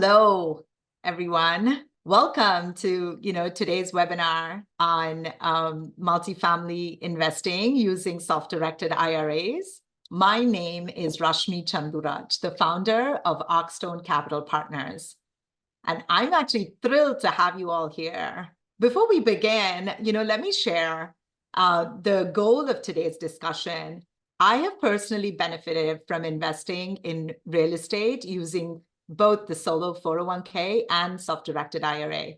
Hello, everyone. Welcome to today's webinar on multifamily investing using self-directed IRAs. My name is Rashmi Chanduraj, the founder of Oxstone Capital Partners, and I'm actually thrilled to have you all here. Before we begin, let me share the goal of today's discussion. I have personally benefited from investing in real estate using both the solo 401k and self-directed IRA.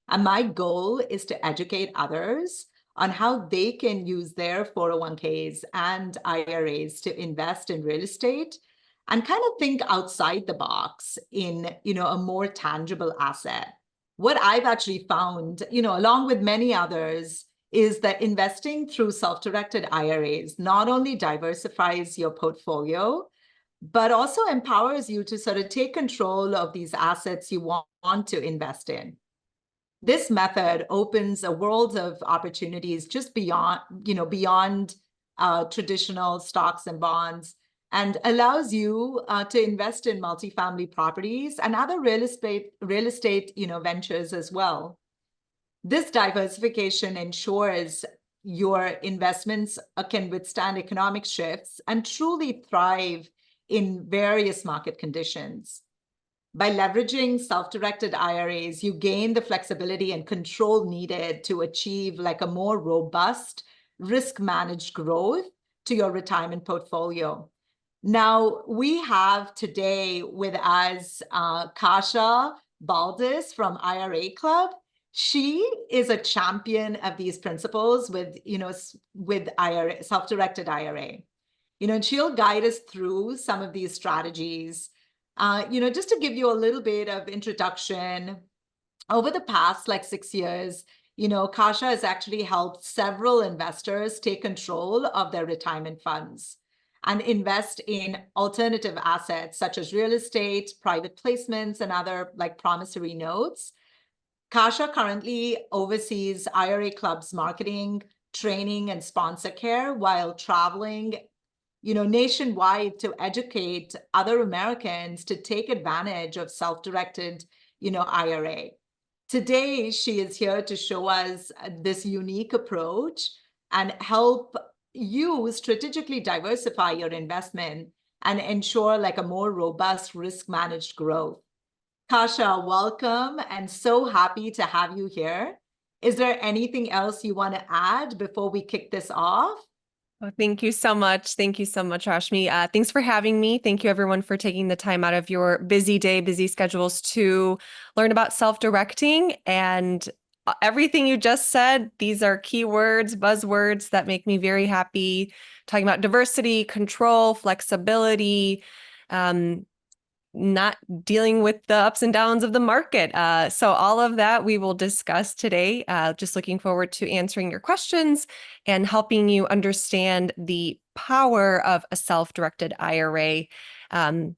And my goal is to educate others on how they can use their 401ks and IRAs to invest in real estate and kind of think outside the box in, a more tangible asset. What I've actually found, along with many others, is that investing through self-directed IRAs not only diversifies your portfolio, but also empowers you to sort of take control of these assets you want to invest in. This method opens a world of opportunities just beyond traditional stocks and bonds, and allows you to invest in multifamily properties and other real estate ventures as well. This diversification ensures your investments can withstand economic shifts and truly thrive in various market conditions. By leveraging self-directed IRAs, you gain the flexibility and control needed to achieve like a more robust, risk-managed growth to your retirement portfolio. Now, we have today with us Kasha Baldus from IRA Club. She is a champion of these principles with IRA, self-directed IRA. And she'll guide us through some of these strategies. Just to give you a little bit of introduction, over the past 6 years, Kasha has actually helped several investors take control of their retirement funds and invest in alternative assets such as real estate, private placements, and other promissory notes. Kasha currently oversees IRA Club's marketing, training, and sponsor care while traveling nationwide to educate other Americans to take advantage of self-directed, IRA. Today, she is here to show us this unique approach and help you strategically diversify your investment and ensure a more robust risk-managed growth. Kasha, welcome, and so happy to have you here. Is there anything else you want to add before we kick this off? Oh, thank you so much. Thank you so much, Rashmi. Thanks for having me. Thank you, everyone, for taking the time out of your busy day, busy schedules to learn about self-directing. And everything you just said, these are keywords, buzzwords that make me very happy. Talking about diversity, control, flexibility, not dealing with the ups and downs of the market. So all of that we will discuss today. Just looking forward to answering your questions and helping you understand the power of a self-directed IRA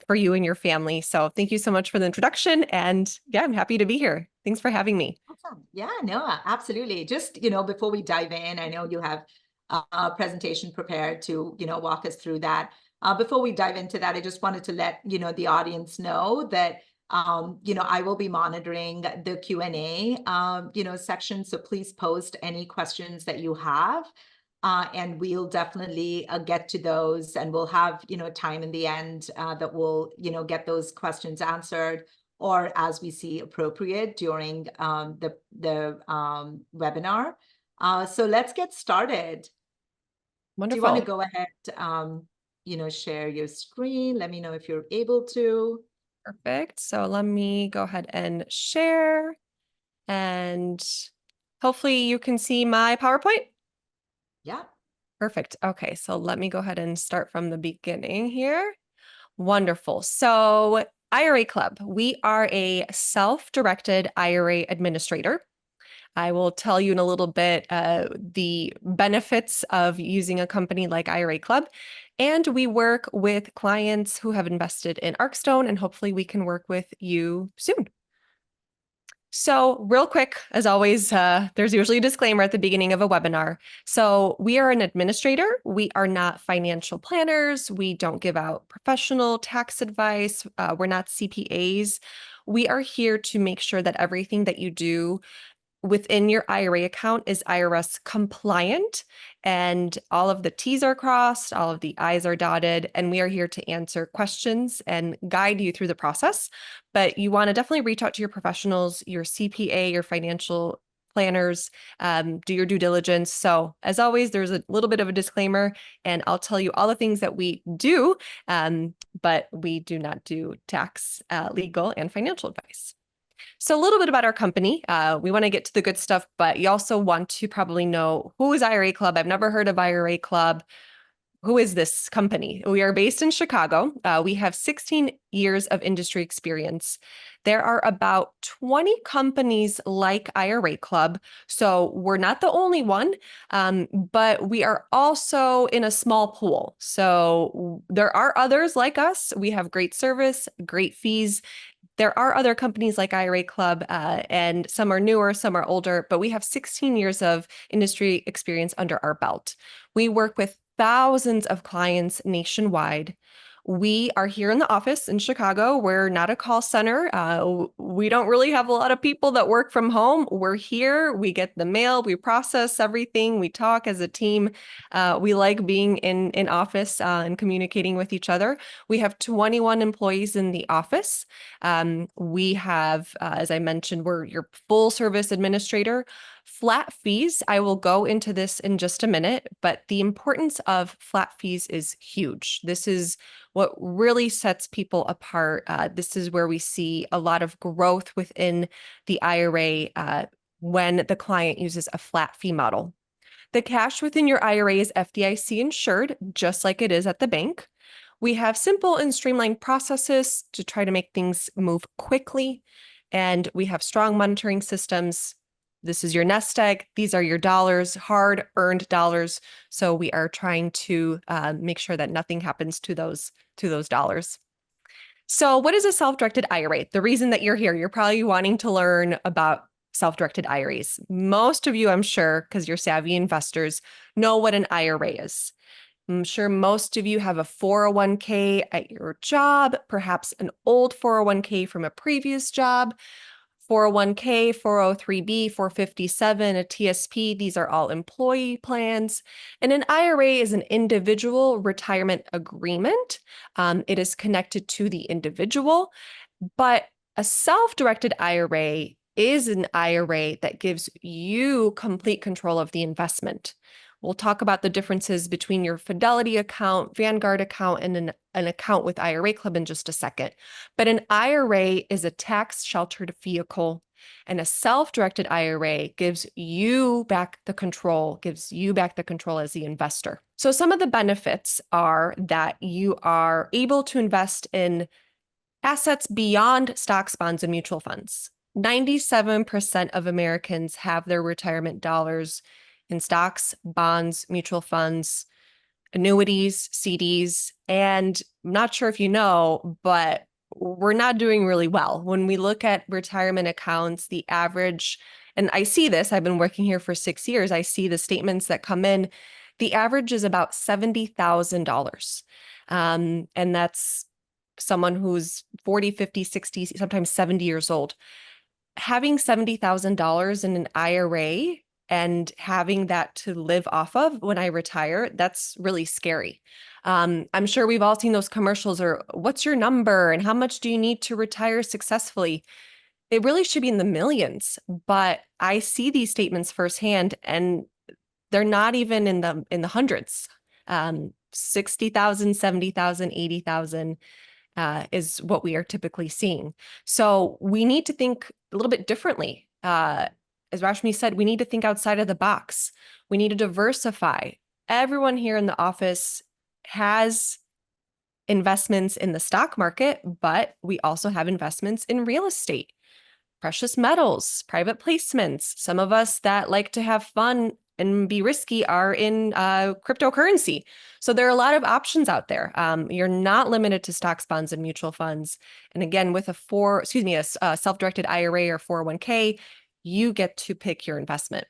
for you and your family. So thank you so much for the introduction. And yeah, I'm happy to be here. Thanks for having me. Awesome. Yeah, no, absolutely. Just, before we dive in, I know you have a presentation prepared to, walk us through that. Before we dive into that, I just wanted to let the audience know that I will be monitoring the Q&A section. So please post any questions that you have, and we'll definitely get to those, and we'll have time in the end that we'll get those questions answered, or as we see appropriate during the webinar. So let's get started. Wonderful. Do you want to go ahead? Share your screen. Let me know if you're able to. Perfect. So let me go ahead and share, and hopefully you can see my PowerPoint. Yeah. Perfect. Okay. So let me go ahead and start from the beginning here. Wonderful. So IRA Club, we are a self-directed IRA administrator. I will tell you in a little bit the benefits of using a company like IRA Club. And we work with clients who have invested in Oxstone, and hopefully we can work with you soon. So real quick, as always, there's usually a disclaimer at the beginning of a webinar. So we are an administrator. We are not financial planners. We don't give out professional tax advice. We're not CPAs. We are here to make sure that everything that you do within your IRA account is IRS compliant and all of the T's are crossed, all of the I's are dotted, and we are here to answer questions and guide you through the process. But you want to definitely reach out to your professionals, your CPA, your financial planners, do your due diligence. So as always, there's a little bit of a disclaimer, and I'll tell you all the things that we do, but we do not do tax, legal, and financial advice. So a little bit about our company. We want to get to the good stuff, but you also want to probably know, who is IRA Club? I've never heard of IRA Club. Who is this company? We are based in Chicago. We have 16 years of industry experience. There are about 20 companies like IRA Club. So we're not the only one, but we are also in a small pool. So there are others like us. We have great service, great fees. There are other companies like IRA Club, and some are newer, some are older, but we have 16 years of industry experience under our belt. We work with thousands of clients nationwide. We are here in the office in Chicago. We're not a call center. We don't really have a lot of people that work from home. We're here. We get the mail. We process everything. We talk as a team. We like being in office and communicating with each other. We have 21 employees in the office. We have, as I mentioned, we're your full service administrator. Flat fees, I will go into this in just a minute, but the importance of flat fees is huge. This is what really sets people apart. This is where we see a lot of growth within the IRA when the client uses a flat fee model. The cash within your IRA is FDIC insured, just like it is at the bank. We have simple and streamlined processes to try to make things move quickly, and we have strong monitoring systems. This is your nest egg. These are your dollars, hard-earned dollars. So we are trying to make sure that nothing happens to those dollars. So what is a self-directed IRA? The reason that you're here, you're probably wanting to learn about self-directed IRAs. Most of you, I'm sure, because you're savvy investors, know what an IRA is. I'm sure most of you have a 401k at your job, perhaps an old 401k from a previous job. 401k, 403b, 457, a TSP, these are all employee plans. And an IRA is an individual retirement agreement. It is connected to the individual, but a self-directed IRA is an IRA that gives you complete control of the investment. We'll talk about the differences between your Fidelity account, Vanguard account, and an account with IRA Club in just a second. But an IRA is a tax-sheltered vehicle, and a self-directed IRA gives you back the control, as the investor. So some of the benefits are that you are able to invest in assets beyond stocks, bonds, and mutual funds. 97% of Americans have their retirement dollars in stocks, bonds, mutual funds, annuities, CDs, and I'm not sure if you know, but we're not doing really well. When we look at retirement accounts, the average, and I see this, I've been working here for 6 years, I see the statements that come in, the average is about $70,000. And that's someone who's 40, 50, 60, sometimes 70 years old. Having $70,000 in an IRA and having that to live off of when I retire, that's really scary. I'm sure we've all seen those commercials, or what's your number and how much do you need to retire successfully? It really should be in the millions, but I see these statements firsthand and they're not even in the hundreds. 60,000, 70,000, 80,000 is what we are typically seeing. So we need to think a little bit differently. As Rashmi said, we need to think outside of the box. We need to diversify. Everyone here in the office has investments in the stock market, but we also have investments in real estate, precious metals, private placements. Some of us that like to have fun and be risky are in cryptocurrency. So there are a lot of options out there. You're not limited to stocks, bonds, and mutual funds. And again, with a self-directed IRA or 401k, you get to pick your investment.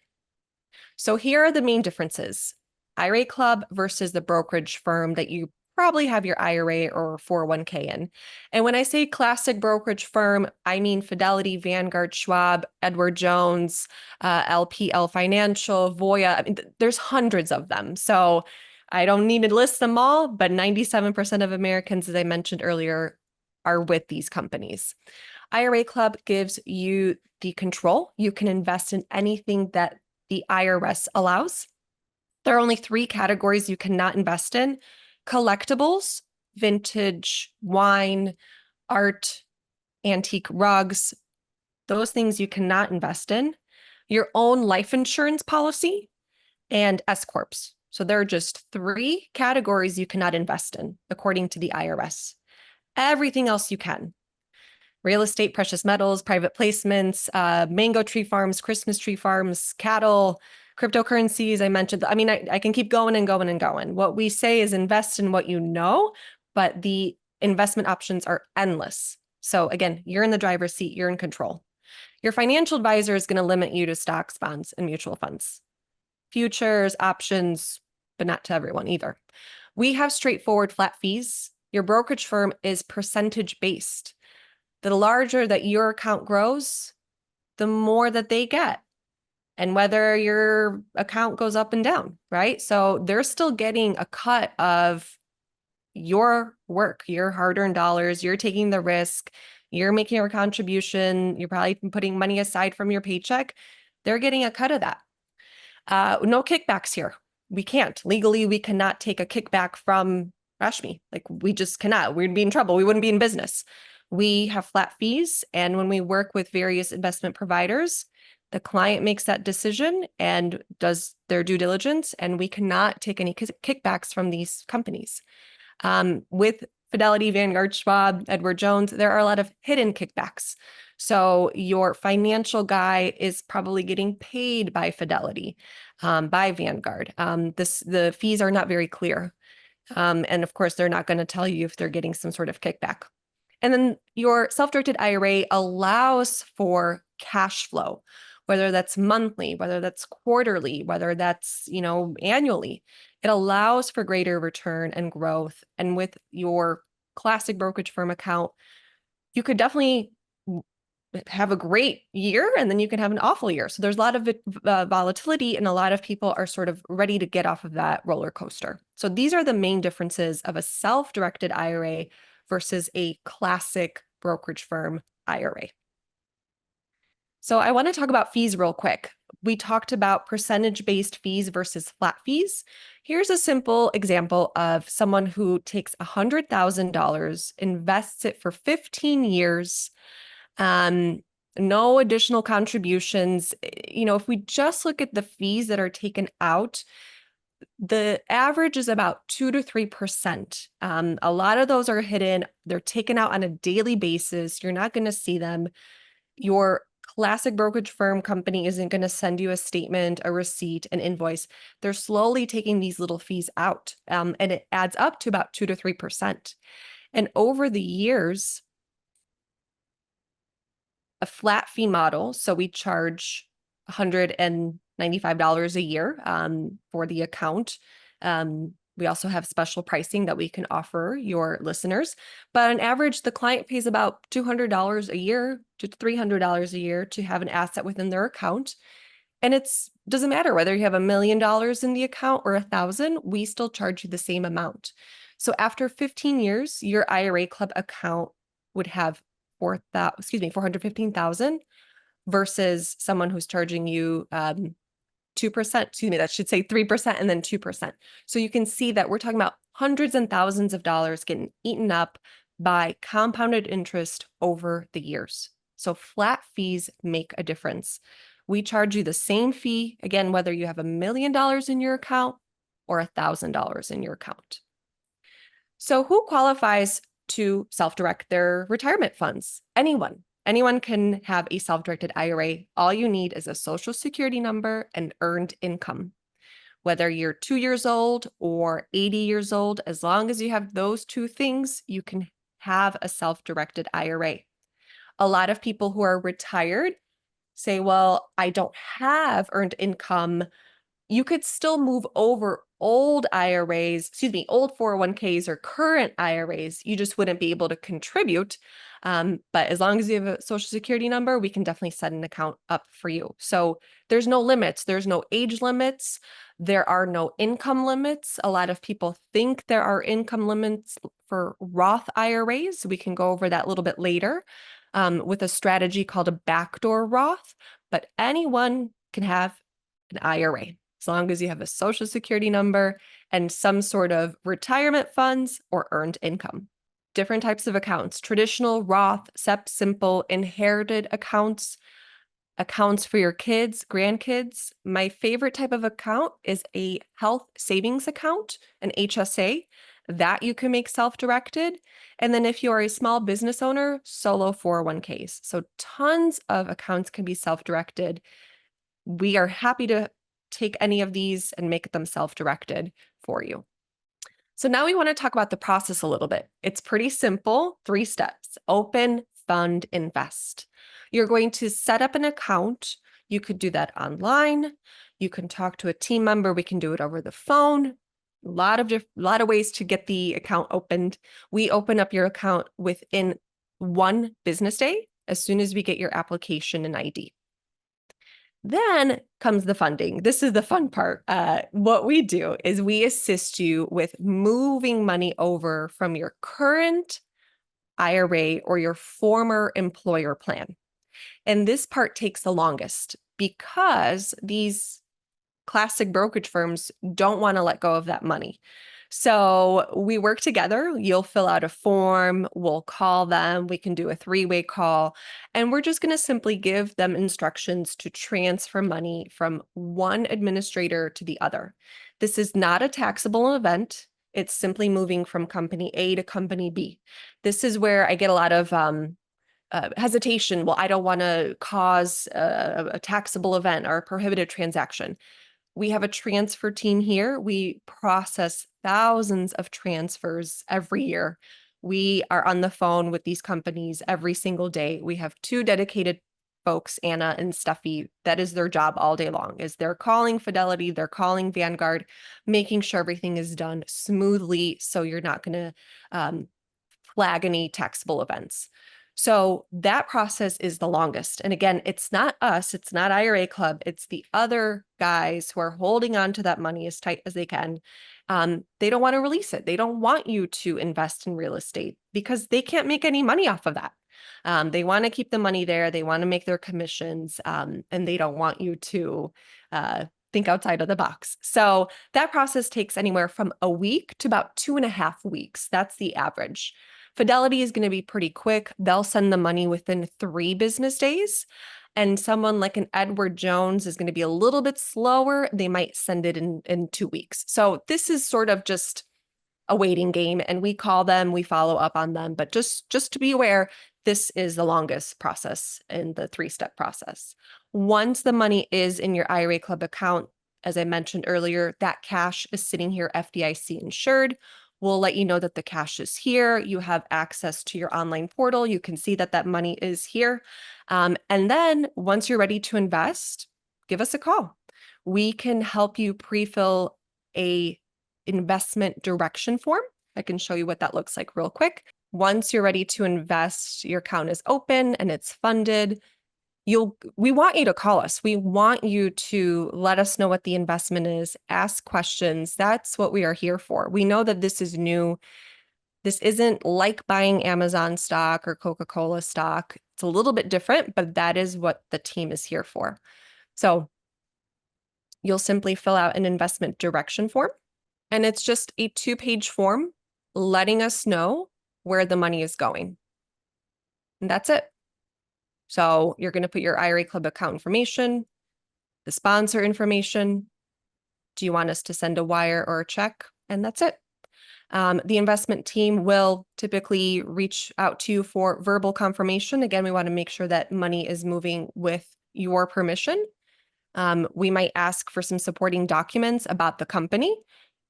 So here are the main differences. IRA Club versus the brokerage firm that you probably have your IRA or 401k in. And when I say classic brokerage firm, I mean Fidelity, Vanguard, Schwab, Edward Jones, LPL Financial, Voya. I mean, there's hundreds of them. So I don't need to list them all, but 97% of Americans, as I mentioned earlier, are with these companies. IRA Club gives you the control. You can invest in anything that the IRS allows. There are only 3 categories you cannot invest in: collectibles, vintage, wine, art, antique rugs. Those things you cannot invest in. Your own life insurance policy and S Corps. So there are just 3 categories you cannot invest in, according to the IRS. Everything else you can: real estate, precious metals, private placements, mango tree farms, Christmas tree farms, cattle, cryptocurrencies. I mentioned, I mean, I can keep going and going and going. What we say is invest in what you know, but the investment options are endless. So again, you're in the driver's seat, you're in control. Your financial advisor is going to limit you to stocks, bonds, and mutual funds, futures, options, but not to everyone either. We have straightforward flat fees. Your brokerage firm is percentage based. The larger that your account grows, the more that they get. And whether your account goes up and down, right? So they're still getting a cut of your work, your hard-earned dollars. You're taking the risk. You're making a contribution. You're probably putting money aside from your paycheck. They're getting a cut of that. No kickbacks here. We can't. Legally, we cannot take a kickback from Rashmi. Like, we just cannot. We'd be in trouble. We wouldn't be in business. We have flat fees. And when we work with various investment providers, the client makes that decision and does their due diligence, and we cannot take any kickbacks from these companies. With Fidelity, Vanguard, Schwab, Edward Jones, there are a lot of hidden kickbacks. So your financial guy is probably getting paid by Fidelity, by Vanguard. The fees are not very clear. And of course, they're not going to tell you if they're getting some sort of kickback. And then your self-directed IRA allows for cash flow, whether that's monthly, whether that's quarterly, whether that's, annually. It allows for greater return and growth. And with your classic brokerage firm account, you could definitely have a great year and then you can have an awful year. So there's a lot of volatility, and a lot of people are sort of ready to get off of that roller coaster. So these are the main differences of a self-directed IRA versus a classic brokerage firm IRA. So I want to talk about fees real quick. We talked about percentage-based fees versus flat fees. Here's a simple example of someone who takes $100,000, invests it for 15 years, no additional contributions. If we just look at the fees that are taken out, the average is about 2 to 3%. A lot of those are hidden. They're taken out on a daily basis. You're not going to see them. Your classic brokerage firm company isn't going to send you a statement, a receipt, an invoice. They're slowly taking these little fees out, and it adds up to about 2 to 3%. And over the years, a flat fee model, so we charge $195 a year for the account. We also have special pricing that we can offer your listeners. But on average, the client pays about $200 a year to $300 a year to have an asset within their account. And it doesn't matter whether you have $1 million in the account or 1,000, we still charge you the same amount. So after 15 years, your IRA Club account would have $415,000 versus someone who's charging you 2%, that should say 3% and then 2%. So you can see that we're talking about hundreds and thousands of dollars getting eaten up by compounded interest over the years. So flat fees make a difference. We charge you the same fee, again, whether you have $1 million in your account or $1,000 in your account. So who qualifies to self-direct their retirement funds? Anyone can have a self-directed IRA. All you need is a social security number and earned income. Whether you're 2 years old or 80 years old, as long as you have those 2 things, you can have a self-directed IRA. A lot of people who are retired say, well, I don't have earned income. You could still move over old IRAs, old 401ks or current IRAs. You just wouldn't be able to contribute. But as long as you have a social security number, we can definitely set an account up for you. So there's no limits. There's no age limits. There are no income limits. A lot of people think there are income limits for Roth IRAs. We can go over that a little bit later with a strategy called a backdoor Roth, but anyone can have an IRA as long as you have a social security number and some sort of retirement funds or earned income. Different types of accounts: traditional, Roth, SEP, simple, inherited accounts, accounts for your kids, grandkids. My favorite type of account is a health savings account, an HSA, that you can make self-directed. And then if you are a small business owner, solo 401ks. So tons of accounts can be self-directed. We are happy to take any of these and make them self-directed for you. So now we want to talk about the process a little bit. It's pretty simple, 3 steps: open, fund, invest. You're going to set up an account. You could do that online. You can talk to a team member. We can do it over the phone. A lot of ways to get the account opened. We open up your account within 1 business day as soon as we get your application and ID. Then comes the funding. This is the fun part. What we do is we assist you with moving money over from your current IRA or your former employer plan. And this part takes the longest because these classic brokerage firms don't want to let go of that money. So we work together. You'll fill out a form. We'll call them. We can do a 3-way call. And we're just going to simply give them instructions to transfer money from one administrator to the other. This is not a taxable event. It's simply moving from company A to company B. This is where I get a lot of hesitation. Well, I don't want to cause a taxable event or a prohibited transaction. We have a transfer team here. We process thousands of transfers every year. We are on the phone with these companies every single day. We have 2 dedicated folks, Anna and Steffi. That is their job all day long, is they're calling Fidelity, they're calling Vanguard, making sure everything is done smoothly so you're not going to flag any taxable events. So that process is the longest. And again, it's not us, it's not IRA Club, it's the other guys who are holding on to that money as tight as they can. They don't want to release it. They don't want you to invest in real estate because they can't make any money off of that. They want to keep the money there. They want to make their commissions, and they don't want you to think outside of the box. So that process takes anywhere from a week to about 2.5 weeks. That's the average. Fidelity is going to be pretty quick. They'll send the money within 3 business days. And someone like an Edward Jones is going to be a little bit slower. They might send it in 2 weeks. So this is sort of just a waiting game, and we call them, we follow up on them. But just to be aware, this is the longest process in the 3-step process. Once the money is in your IRA Club account, as I mentioned earlier, that cash is sitting here FDIC insured. We'll let you know that the cash is here. You have access to your online portal. You can see that that money is here. And then once you're ready to invest, give us a call. We can help you pre-fill a investment direction form. I can show you what that looks like real quick. Once you're ready to invest, your account is open and it's funded. We want you to call us. We want you to let us know what the investment is, ask questions. That's what we are here for. We know that this is new. This isn't like buying Amazon stock or Coca-Cola stock. It's a little bit different, but that is what the team is here for. So you'll simply fill out an investment direction form, and it's just a 2-page form letting us know where the money is going. And that's it. So you're going to put your IRA Club account information, the sponsor information. Do you want us to send a wire or a check? And that's it. The investment team will typically reach out to you for verbal confirmation. Again, we want to make sure that money is moving with your permission. We might ask for some supporting documents about the company,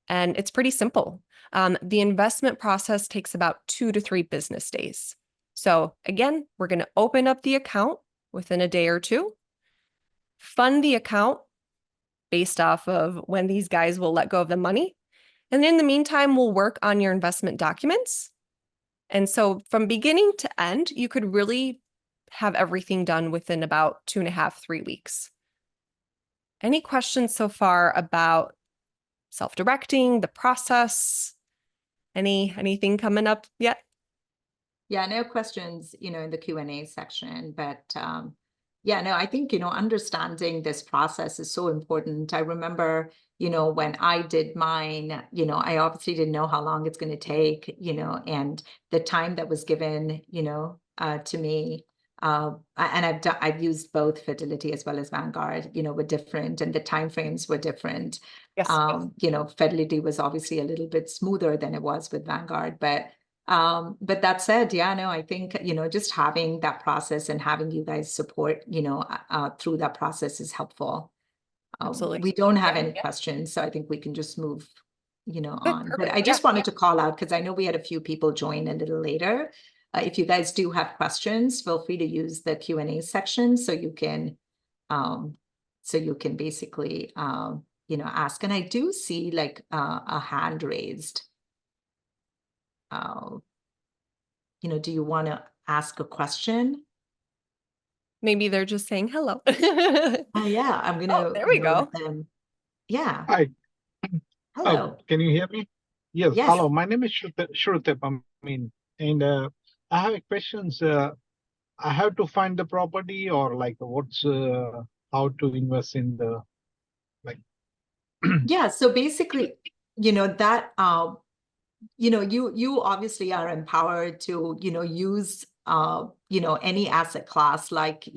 and it's pretty simple. The investment process takes about 2 to 3 business days. So again, we're going to open up the account within a day or 2, fund the account based off of when these guys will let go of the money. And in the meantime, we'll work on your investment documents. And so from beginning to end, you could really have everything done within about 2.5, 3 weeks. Any questions so far about self-directing, the process? Anything coming up yet? Yeah, no questions, in the Q&A section, but yeah, no, I think, understanding this process is so important. I remember, when I did mine, I obviously didn't know how long it's going to take, and the time that was given, to me. And I've used both Fidelity as well as Vanguard, were different, and the timeframes were different. Yes. Fidelity was obviously a little bit smoother than it was with Vanguard, but that said, yeah, no, I think, just having that process and having you guys support, through that process is helpful. Absolutely. We don't have any questions, so I think we can just move, Good, on. But perfect. I just wanted to call out, because I know we had a few people join a little later. If you guys do have questions, feel free to use the Q&A section so you can basically, ask. And I do see like a hand raised. Do you want to ask a question? Maybe they're just saying hello. Oh yeah, I'm Oh, gonna, there we go. let them. Yeah, Hi. hello. Can you hear me? Yes. Yes. Hello. My name is Shurtep. And I have a questions. I have to find the property, or like what's how to invest in the like. Yeah, so basically, that you obviously are empowered to, use any asset class, like,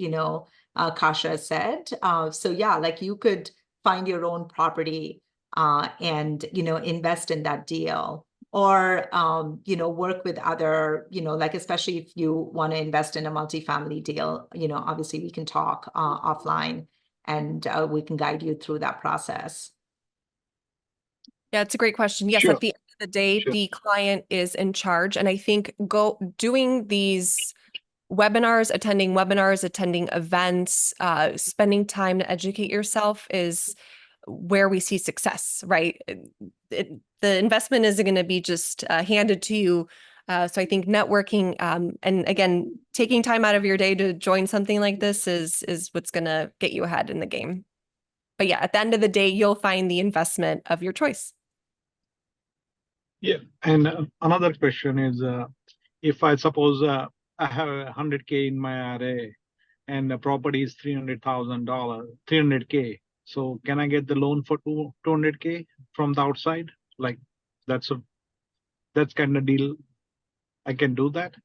Kasha said. So yeah, like you could find your own property and invest in that deal, or work with other, like, especially if you want to invest in a multifamily deal, obviously we can talk offline, and we can guide you through that process. Yeah, it's a great question. Yes, Sure. at the end of the day, Sure. the client is in charge. And I think doing these webinars, attending events, spending time to educate yourself is where we see success, right? The investment isn't going to be just handed to you. So I think networking, and again, taking time out of your day to join something like this is what's going to get you ahead in the game. But yeah, at the end of the day, you'll find the investment of your choice. Yeah. And another question is, if I suppose I have 100K in my IRA, and the property is $300,000, 300K. So can I get the loan for 200K from the outside? Like that's kind of deal. I can do that.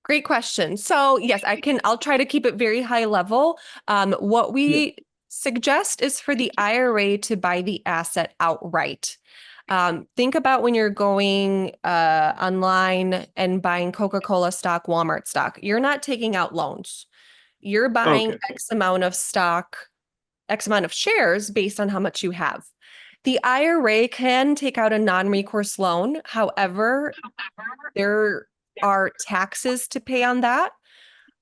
Great question. So yes, I'll try to keep it very high level. What Yeah. we suggest is for the IRA to buy the asset outright. Think about when you're going online and buying Coca-Cola stock, Walmart stock. You're not taking out loans. You're buying Okay. X amount of stock, X amount of shares based on how much you have. The IRA can take out a non-recourse loan. However, there are taxes to pay on that.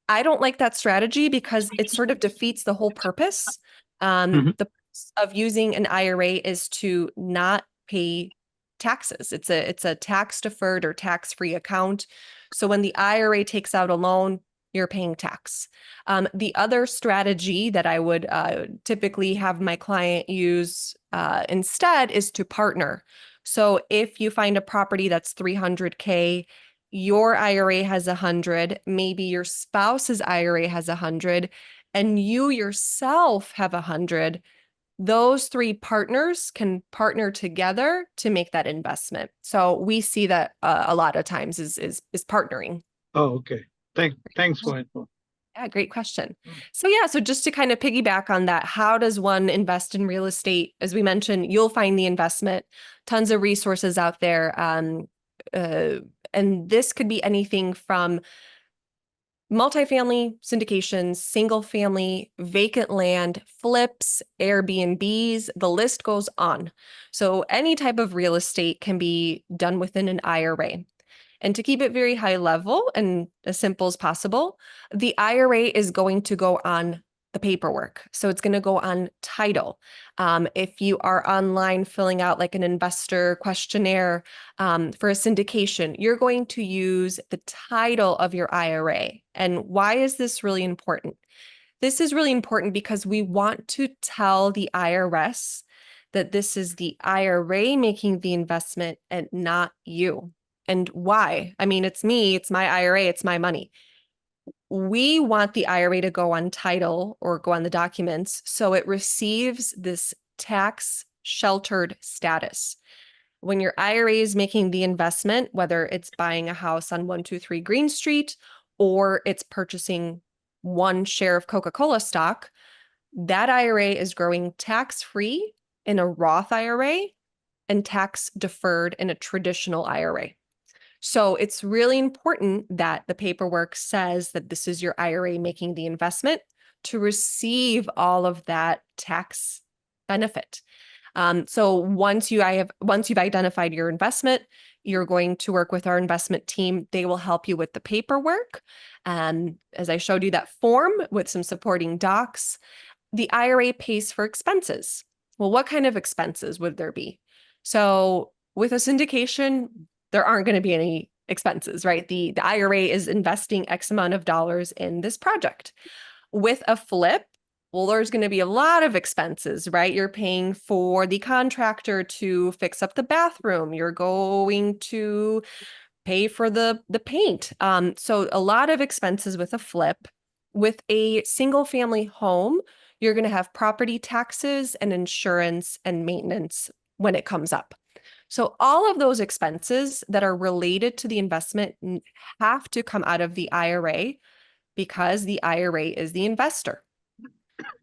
I don't like that strategy because it sort of defeats the whole purpose. Mhm. The purpose of using an IRA is to not pay taxes. It's a tax deferred or tax-free account. So when the IRA takes out a loan, you're paying tax. The other strategy that I would typically have my client use instead is to partner. So if you find a property that's 300K, your IRA has 100, maybe your spouse's IRA has 100, and you yourself have 100, those three partners can partner together to make that investment. So we see that a lot of times is partnering. Oh, okay. Thanks for info. Yeah, great question. So yeah, so just to kind of piggyback on that, how does one invest in real estate? As we mentioned, you'll find the investment, tons of resources out there. And this could be anything from multifamily syndications, single family, vacant land, flips, Airbnbs, the list goes on. So any type of real estate can be done within an IRA. And to keep it very high level and as simple as possible, the IRA is going to go on the paperwork. So it's going to go on title. If you are online filling out like an investor questionnaire for a syndication, you're going to use the title of your IRA. And why is this really important? This is really important because we want to tell the IRS that this is the IRA making the investment and not you. And why? I mean, it's me, it's my IRA, it's my money. We want the IRA to go on title or go on the documents so it receives this tax sheltered status. When your IRA is making the investment, whether it's buying a house on 123 Green Street or it's purchasing one share of Coca-Cola stock, that IRA is growing tax-free in a Roth IRA and tax deferred in a traditional IRA. So it's really important that the paperwork says that this is your IRA making the investment to receive all of that tax benefit. So once you've identified your investment, you're going to work with our investment team. They will help you with the paperwork. As I showed you that form with some supporting docs, the IRA pays for expenses. Well, what kind of expenses would there be? So with a syndication, there aren't going to be any expenses, right? The IRA is investing X amount of dollars in this project. With a flip, well, there's going to be a lot of expenses, right? You're paying for the contractor to fix up the bathroom. You're going to pay for the paint. So a lot of expenses with a flip. With a single family home, you're going to have property taxes and insurance and maintenance when it comes up. So all of those expenses that are related to the investment have to come out of the IRA because the IRA is the investor.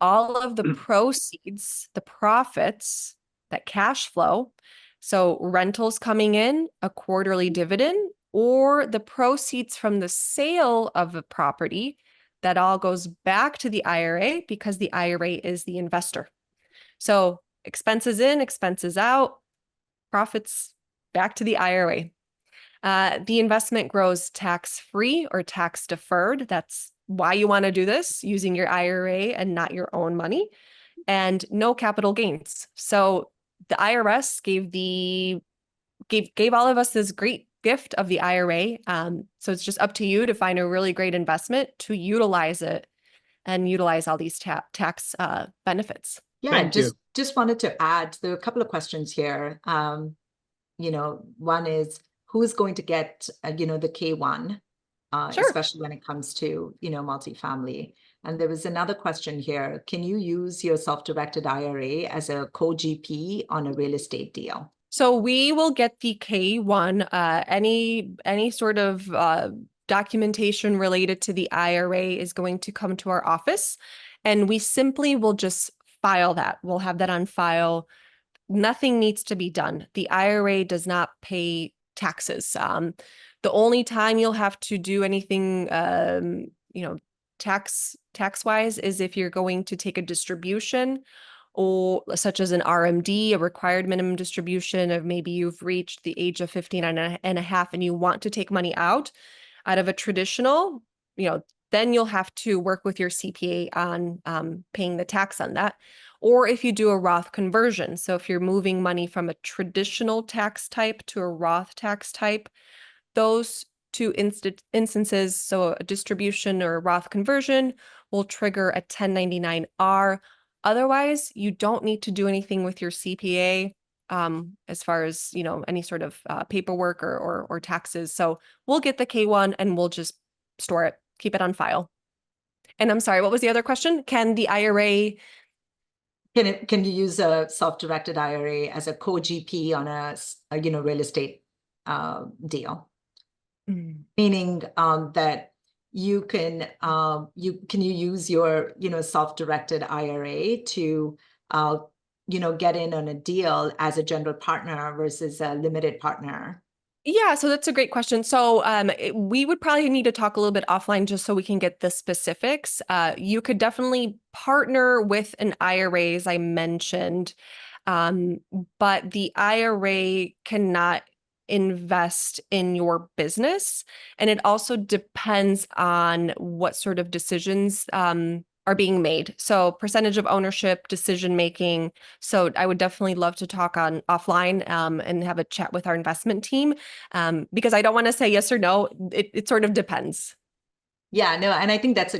All of the proceeds, the profits, that cash flow, so rentals coming in, a quarterly dividend, or the proceeds from the sale of a property, that all goes back to the IRA because the IRA is the investor. So expenses in, expenses out, profits back to the IRA. The investment grows tax-free or tax-deferred. That's why you want to do this, using your IRA and not your own money, and no capital gains. So the IRS gave all of us this great gift of the IRA. So it's just up to you to find a really great investment to utilize it and utilize all these tax benefits. Yeah, Thank you. just wanted to add, there are a couple of questions here. One is who's going to get, the K1, Sure. especially when it comes to, multifamily. And there was another question here. Can you use your self-directed IRA as a co-GP on a real estate deal? So we will get the K1, any sort of documentation related to the IRA is going to come to our office, and we simply will just file that. We'll have that on file. Nothing needs to be done. The IRA does not pay taxes. The only time you'll have to do anything, tax-wise is if you're going to take a distribution, or such as an RMD, a required minimum distribution of maybe you've reached the age of 15 and a half and you want to take money out of a traditional, then you'll have to work with your CPA on paying the tax on that. Or if you do a Roth conversion. So if you're moving money from a traditional tax type to a Roth tax type, those two instances, so a distribution or a Roth conversion, will trigger a 1099-R. Otherwise, you don't need to do anything with your CPA as far as, any sort of paperwork or taxes. So we'll get the K1 and we'll just store it, keep it on file. And I'm sorry, what was the other question? Can the IRA... Can you use a self-directed IRA as a co-GP on a real estate deal? Meaning that you can use your self-directed IRA to get in on a deal as a general partner versus a limited partner? Yeah, so that's a great question. So we would probably need to talk a little bit offline just so we can get the specifics. You could definitely partner with an IRA, as I mentioned, but the IRA cannot invest in your business. And it also depends on what sort of decisions are being made. So percentage of ownership, decision making. So I would definitely love to talk on offline and have a chat with our investment team because I don't want to say yes or no. It sort of depends. Yeah, no, and I think that's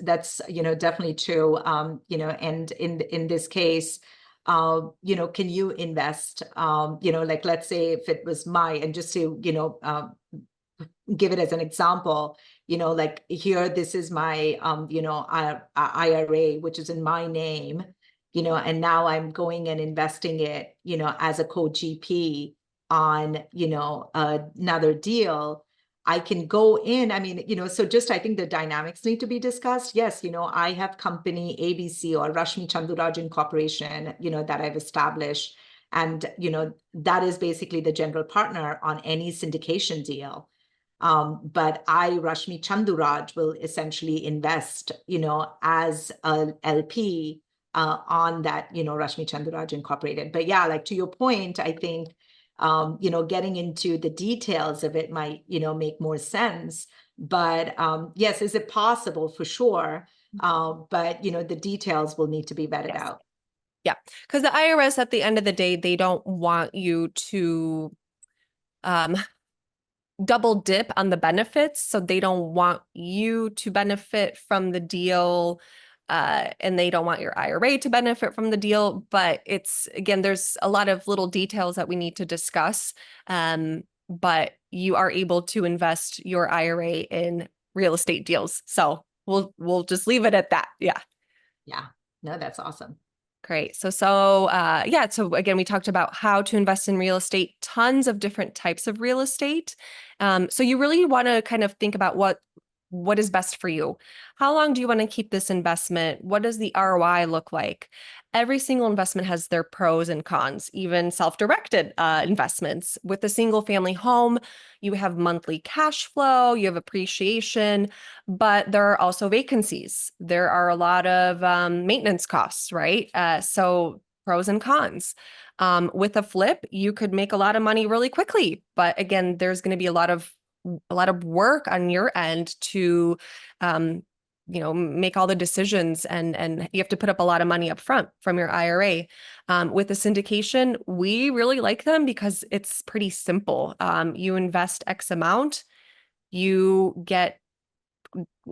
definitely true. And in this case, can you invest? Like let's say if it was and just to give it as an example, like here, this is my IRA, which is in my name, and now I'm going and investing it, as a co-GP on another deal. I can go in, I mean, so just I think the dynamics need to be discussed. Yes, I have company ABC or Rashmi Chandurajan Corporation, that I've established. And, that is basically the general partner on any syndication deal. But Rashmi Chanduraj, will essentially invest, as a LP on that, Rashmi Chanduraj Incorporated. But yeah, like to your point, I think, getting into the details of it might, make more sense. But yes, is it possible? For sure. But, the details will need to be vetted out. Yeah, because the IRS at the end of the day, they don't want you to double dip on the benefits. So they don't want you to benefit from the deal and they don't want your IRA to benefit from the deal. But it's, again, there's a lot of little details that we need to discuss. But you are able to invest your IRA in real estate deals. So we'll just leave it at that. Yeah. Yeah, no, that's awesome. Great. So yeah, so again, we talked about how to invest in real estate, tons of different types of real estate. So you really want to kind of think about what is best for you. How long do you want to keep this investment? What does the ROI look like? Every single investment has their pros and cons, even self-directed investments. With a single family home, you have monthly cash flow, you have appreciation, but there are also vacancies. There are a lot of maintenance costs, right? So pros and cons. With a flip, you could make a lot of money really quickly, but again, there's going to be a lot of work on your end to make all the decisions and you have to put up a lot of money up front from your IRA. With the syndication, we really like them because it's pretty simple. You invest X amount, you get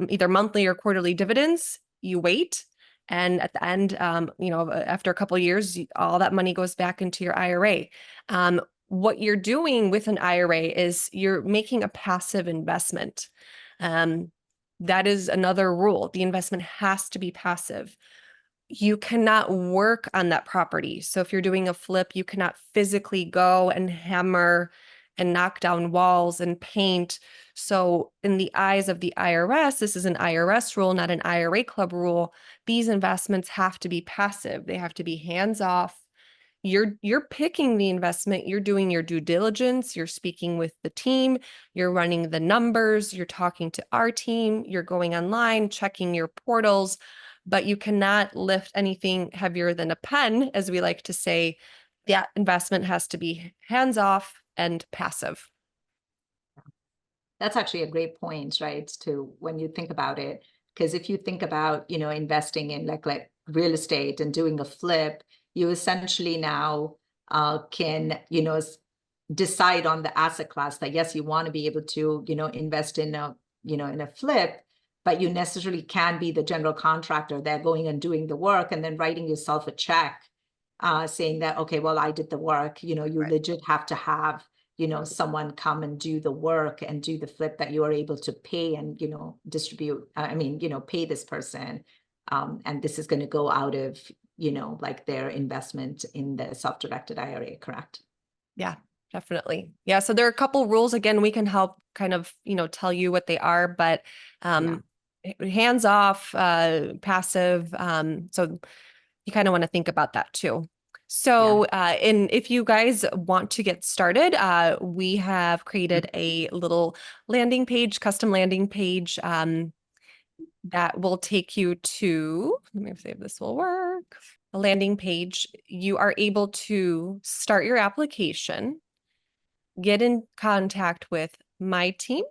either monthly or quarterly dividends, you wait. And at the end, after a couple of years, all that money goes back into your IRA. What you're doing with an IRA is you're making a passive investment. That is another rule. The investment has to be passive. You cannot work on that property. So if you're doing a flip, you cannot physically go and hammer and knock down walls and paint. So in the eyes of the IRS, this is an IRS rule, not an IRA club rule. These investments have to be passive. They have to be hands off. You're picking the investment, you're doing your due diligence, you're speaking with the team, you're running the numbers, you're talking to our team, you're going online, checking your portals, but you cannot lift anything heavier than a pen, as we like to say. That investment has to be hands off and passive. That's actually a great point, right? To when you think about it, because if you think about, investing in like real estate and doing a flip, you essentially now can, decide on the asset class that, yes, you want to be able to, invest in a flip, but you necessarily can be the general contractor there going and doing the work and then writing yourself a check saying that, okay, well, I did the work, you Right. legit have to have, someone come and do the work and do the flip that you are able to pay and, distribute, pay this person. And this is going to go out of, like their investment in the self-directed IRA, correct? Yeah, definitely. Yeah. So there are a couple rules. Again, we can help kind of, tell you what they are, but hands off, passive. So you kind of want to think about that too. So, and if you guys want to get started, we have created a little landing page, custom landing page, that will take you to, let me see if this will work. A landing page. You are able to start your application, get in contact with my team,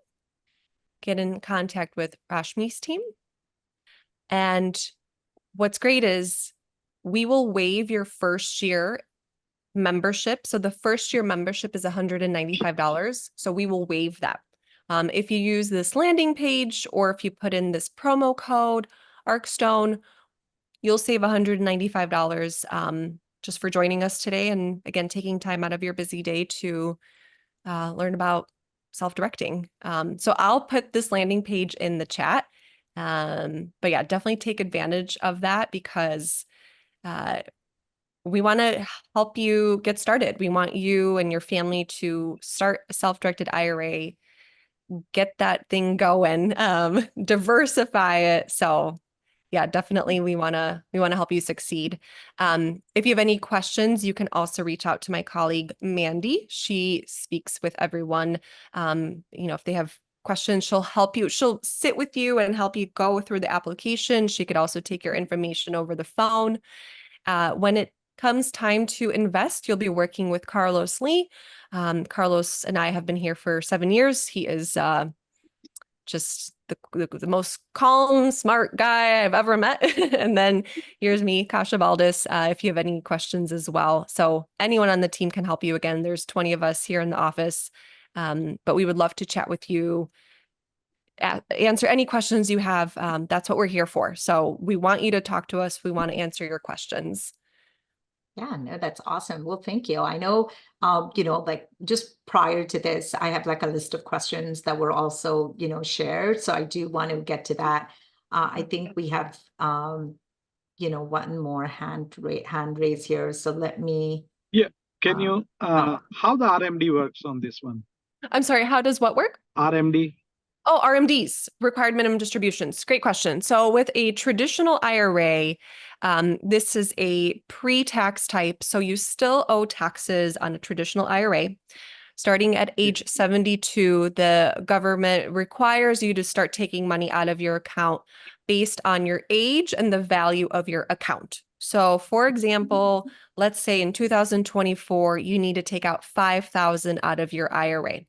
get in contact with Rashmi's team. And what's great is we will waive your first year membership. So the first year membership is $195. So we will waive that. If you use this landing page or if you put in this promo code ARCstone, you'll save $195 just for joining us today. And again, taking time out of your busy day to learn about self-directing. So I'll put this landing page in the chat. But yeah, definitely take advantage of that because we want to help you get started. We want you and your family to start a self-directed IRA, get that thing going, diversify it. So yeah, definitely we want to help you succeed. If you have any questions, you can also reach out to my colleague Mandy. She speaks with everyone. If they have questions, she'll help you. She'll sit with you and help you go through the application. She could also take your information over the phone. When it comes time to invest, you'll be working with Carlos Lee. Carlos and I have been here for 7 years. He is just the most calm, smart guy I've ever met. And then here's me, Kasha Valdis, if you have any questions as well. So anyone on the team can help you. Again, there's 20 of us here in the office, but we would love to chat with you, answer any questions you have. That's what we're here for. So we want you to talk to us. We want to answer your questions. Yeah, no, that's awesome. Well, thank you. I know, like just prior to this, I have like a list of questions that were also, shared. So I do want to get to that. I think we have, one more hand raise here. So let me. Yeah. Can you, how the RMD works on this one? I'm sorry, how does what work? RMD. Oh, RMDs, required minimum distributions. Great question. So with a traditional IRA, this is a pre-tax type. So you still owe taxes on a traditional IRA. Starting at age 72, the government requires you to start taking money out of your account based on your age and the value of your account. So for example, let's say in 2024, you need to take out $5,000 out of your IRA.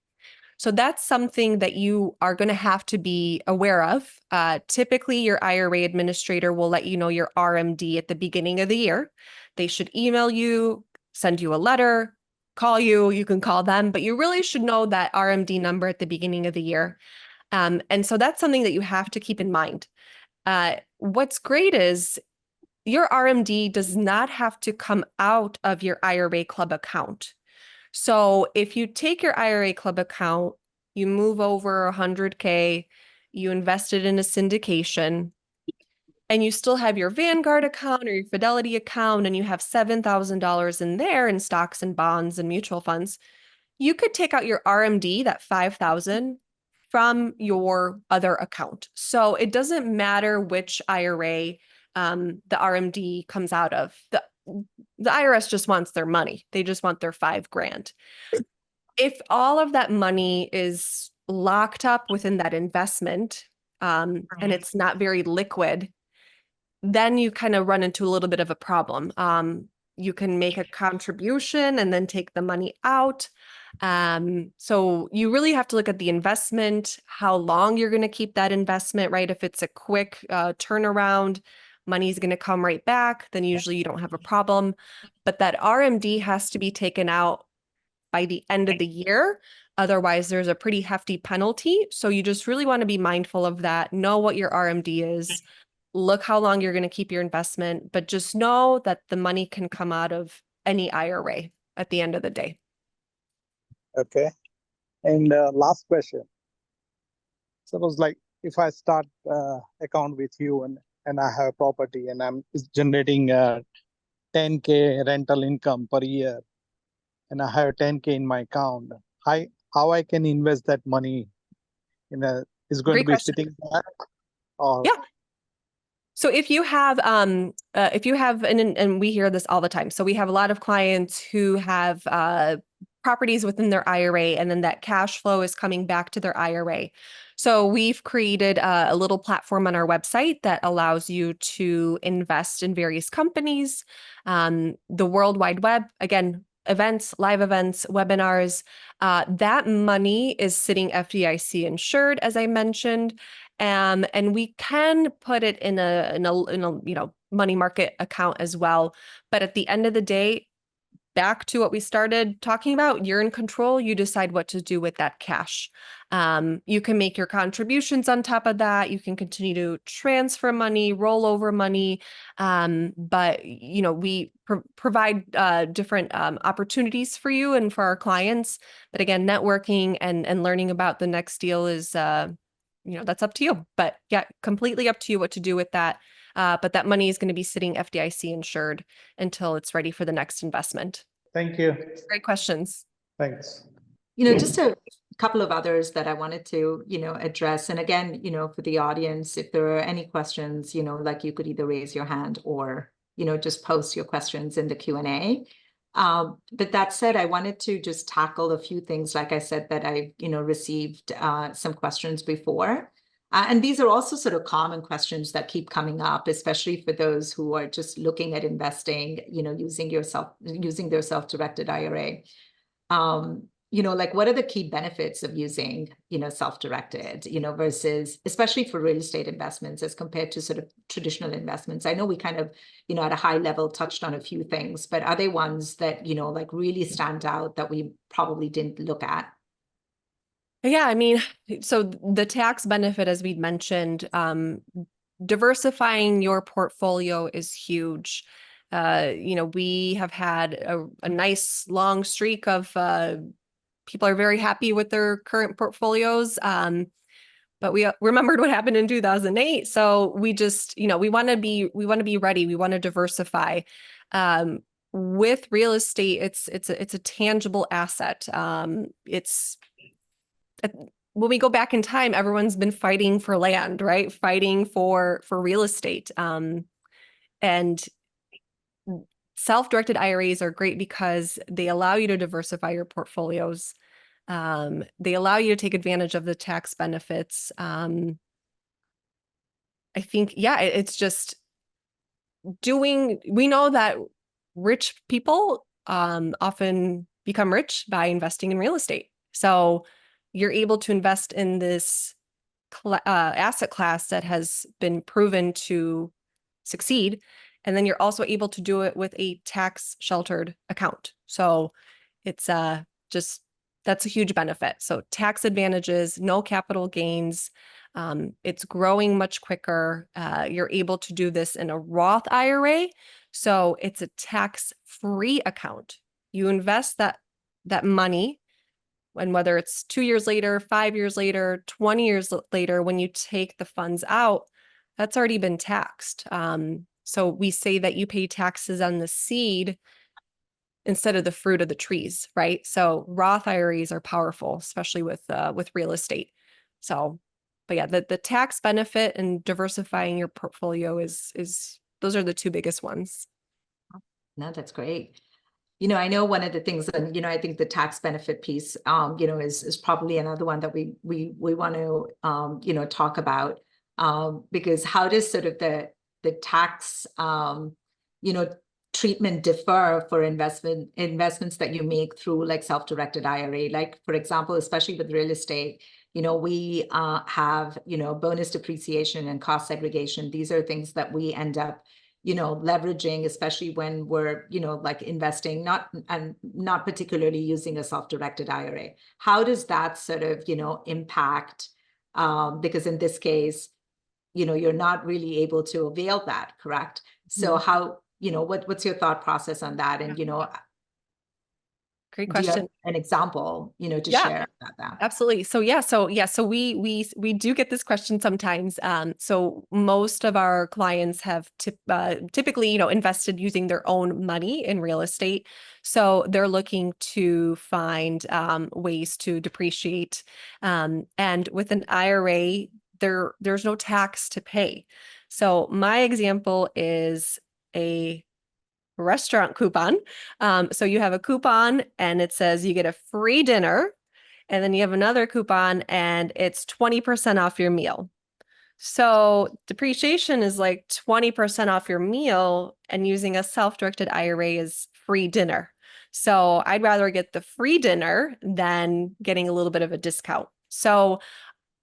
So that's something that you are going to have to be aware of. Typically, your IRA administrator will let you know your RMD at the beginning of the year. They should email you, send you a letter, call you. You can call them, but you really should know that RMD number at the beginning of the year. And so that's something that you have to keep in mind. What's great is your RMD does not have to come out of your IRA club account. So if you take your IRA club account, you move over 100K, you invest it in a syndication, and you still have your Vanguard account or your Fidelity account, and you have $7,000 in there in stocks and bonds and mutual funds, you could take out your RMD, that $5,000, from your other account. So it doesn't matter which IRA the RMD comes out of. The IRS just wants their money. They just want their $5,000. If all of that money is locked up within that investment, and it's not very liquid, then you kind of run into a little bit of a problem. You can make a contribution and then take the money out. So you really have to look at the investment, how long you're going to keep that investment, right? If it's a quick turnaround, money's going to come right back, then usually you don't have a problem. But that RMD has to be taken out by the end of the year. Otherwise, there's a pretty hefty penalty. So you just really want to be mindful of that. Know what your RMD is. Look how long you're going to keep your investment, but just know that the money can come out of any IRA at the end of the day. Okay. And last question. Suppose like if I start account with you and I have a property and I'm generating 10K rental income per year and I have 10K in my account, how I can invest that money is going Great to be question. sitting there? Or Yeah. So if you have, and we hear this all the time. So we have a lot of clients who have properties within their IRA, and then that cash flow is coming back to their IRA. So we've created a little platform on our website that allows you to invest in various companies. The World Wide Web, again, events, live events, webinars. That money is sitting FDIC insured, as I mentioned, and we can put it in a money market account as well. But at the end of the day, back to what we started talking about, you're in control. You decide what to do with that cash. You can make your contributions on top of that. You can continue to transfer money, roll over money. But we provide different opportunities for you and for our clients. But again, networking and learning about the next deal is, that's up to you. But yeah, completely up to you what to do with that. But that money is going to be sitting FDIC insured until it's ready for the next investment. Thank you. Great questions. Thanks. Just a couple of others that I wanted to, address. And again, for the audience, if there are any questions, like you could either raise your hand or, just post your questions in the Q&A. But that said, I wanted to just tackle a few things, like I said, that I've, received some questions before. And these are also sort of common questions that keep coming up, especially for those who are just looking at investing, using their self-directed IRA. Like what are the key benefits of using, self-directed, versus, especially for real estate investments as compared to sort of traditional investments? I know we kind of, at a high level touched on a few things, but are there ones that, like really stand out that we probably didn't look at? Yeah, I mean, so the tax benefit, as we mentioned, diversifying your portfolio is huge. We have had a nice long streak of people are very happy with their current portfolios. But we remembered what happened in 2008. So we just, we want to be ready. We want to diversify. With real estate, it's a tangible asset. When we go back in time, everyone's been fighting for land, right? Fighting for real estate. And self-directed IRAs are great because they allow you to diversify your portfolios. They allow you to take advantage of the tax benefits. I think, yeah, it's just we know that rich people often become rich by investing in real estate. So you're able to invest in this asset class that has been proven to succeed. And then you're also able to do it with a tax sheltered account. So it's that's a huge benefit. So tax advantages, no capital gains. It's growing much quicker. You're able to do this in a Roth IRA. So it's a tax-free account. You invest that money, and whether it's 2 years later, 5 years later, 20 years later, when you take the funds out, that's already been taxed. So we say that you pay taxes on the seed instead of the fruit of the trees, right? So Roth IRAs are powerful, especially with real estate. So, but yeah, the tax benefit and diversifying your portfolio is those are the two biggest ones. No, that's great. I know one of the things, and I think the tax benefit piece, is probably another one that we want to, talk about, because how does sort of the tax, treatment differ for investments that you make through like self-directed IRA? Like, for example, especially with real estate, we have, bonus depreciation and cost segregation. These are things that we end up leveraging, especially when we're, like investing, not particularly using a self-directed IRA. How does that sort of, impact, because in this case, you're not really able to avail that, correct? So how, what's your thought process on that? And, Great do you have question. an example, to share about that? Absolutely. So we do get this question sometimes. So most of our clients have typically, invested using their own money in real estate. So they're looking to find ways to depreciate. And with an IRA, there's no tax to pay. So my example is a restaurant coupon. So you have a coupon and it says you get a free dinner, and then you have another coupon and it's 20% off your meal. So depreciation is like 20% off your meal, and using a self-directed IRA is free dinner. So I'd rather get the free dinner than getting a little bit of a discount. So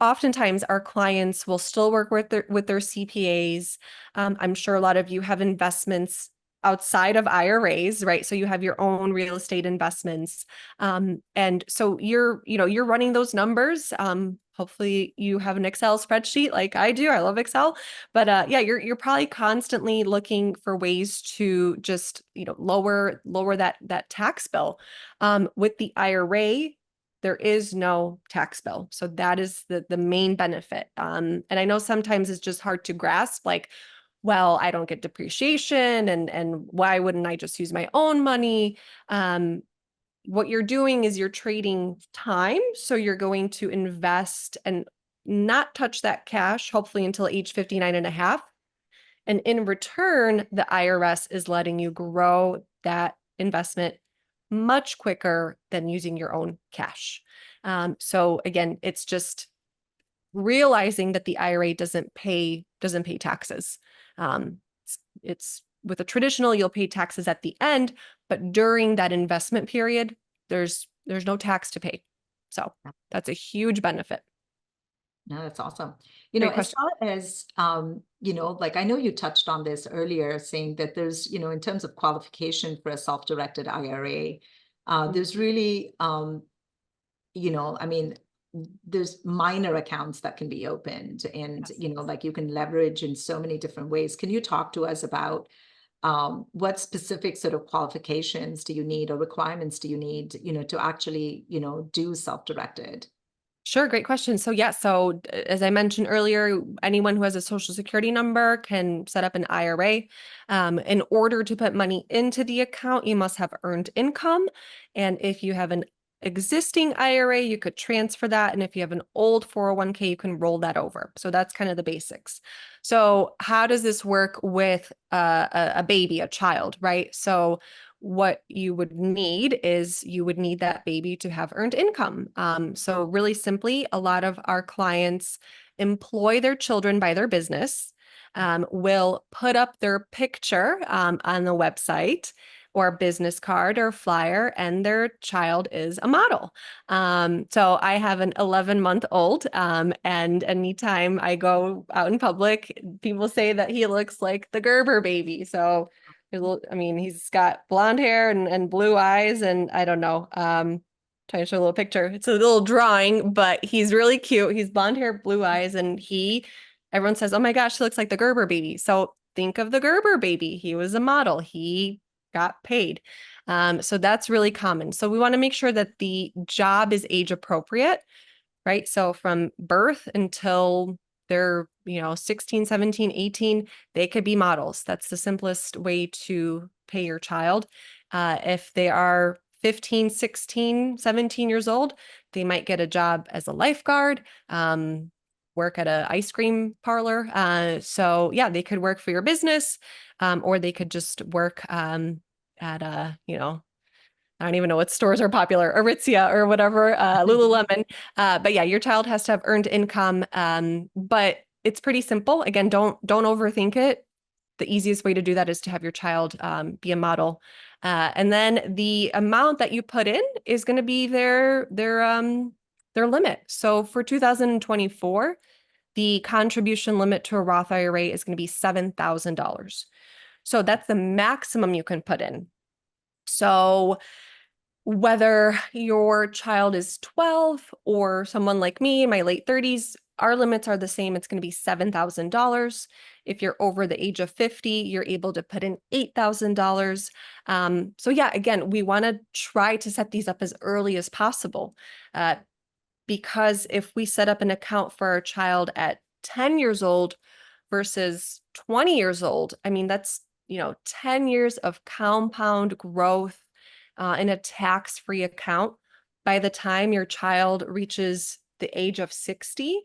oftentimes our clients will still work with their CPAs. I'm sure a lot of you have investments outside of IRAs, right? So you have your own real estate investments. And so you're running those numbers. Hopefully you have an Excel spreadsheet like I do. I love Excel, but yeah, you're probably constantly looking for ways to just, lower that tax bill. With the IRA, there is no tax bill. So that is the main benefit. And I know sometimes it's just hard to grasp, like, well, I don't get depreciation and why wouldn't I just use my own money? What you're doing is you're trading time. So you're going to invest and not touch that cash, hopefully until age 59 and a half. And in return, the IRS is letting you grow that investment much quicker than using your own cash. So again, it's just realizing that the IRA doesn't pay taxes. It's with a traditional, you'll pay taxes at the end, but during that investment period, there's no tax to pay. So that's a huge benefit. No, that's awesome. Great As question. far as, like I know you touched on this earlier, saying that there's, in terms of qualification for a self-directed IRA, there's really, I mean, there's minor accounts that can be opened and, like you can leverage in so many different ways. Can you talk to us about what specific sort of qualifications do you need or requirements do you need, to actually, do self-directed? Sure, great question. So yeah, so as I mentioned earlier, anyone who has a social security number can set up an IRA. In order to put money into the account, you must have earned income. And if you have an existing IRA, you could transfer that. And if you have an old 401k, you can roll that over. So that's kind of the basics. So how does this work with a baby, a child, right? So what you would need is you would need that baby to have earned income. So really simply, a lot of our clients employ their children by their business, will put up their picture on the website or business card or flyer, and their child is a model. So I have an 11-month-old, and anytime I go out in public, people say that he looks like the Gerber baby. So he's got blonde hair and blue eyes, and I don't know. Trying to show a little picture. It's a little drawing, but he's really cute. He's blonde hair, blue eyes, and everyone says, "Oh my gosh, he looks like the Gerber baby." So think of the Gerber baby. He was a model. He got paid. So that's really common. So we want to make sure that the job is age appropriate, right? So from birth until they're, 16, 17, 18, they could be models. That's the simplest way to pay your child. If they are 15, 16, 17 years old, they might get a job as a lifeguard, work at an ice cream parlor. So yeah, they could work for your business, or they could just work at I don't even know what stores are popular, Aritzia or whatever, Lululemon. But yeah, your child has to have earned income. But it's pretty simple. Again, don't overthink it. The easiest way to do that is to have your child be a model. And then the amount that you put in is going to be their limit. So for 2024, the contribution limit to a Roth IRA is going to be $7,000. So that's the maximum you can put in. So whether your child is 12 or someone like me in my late 30s, our limits are the same. It's going to be $7,000. If you're over the age of 50, you're able to put in $8,000. So yeah, again, we want to try to set these up as early as possible, because if we set up an account for our child at 10 years old versus 20 years old, I mean, that's 10 years of compound growth in a tax-free account. By the time your child reaches the age of 60,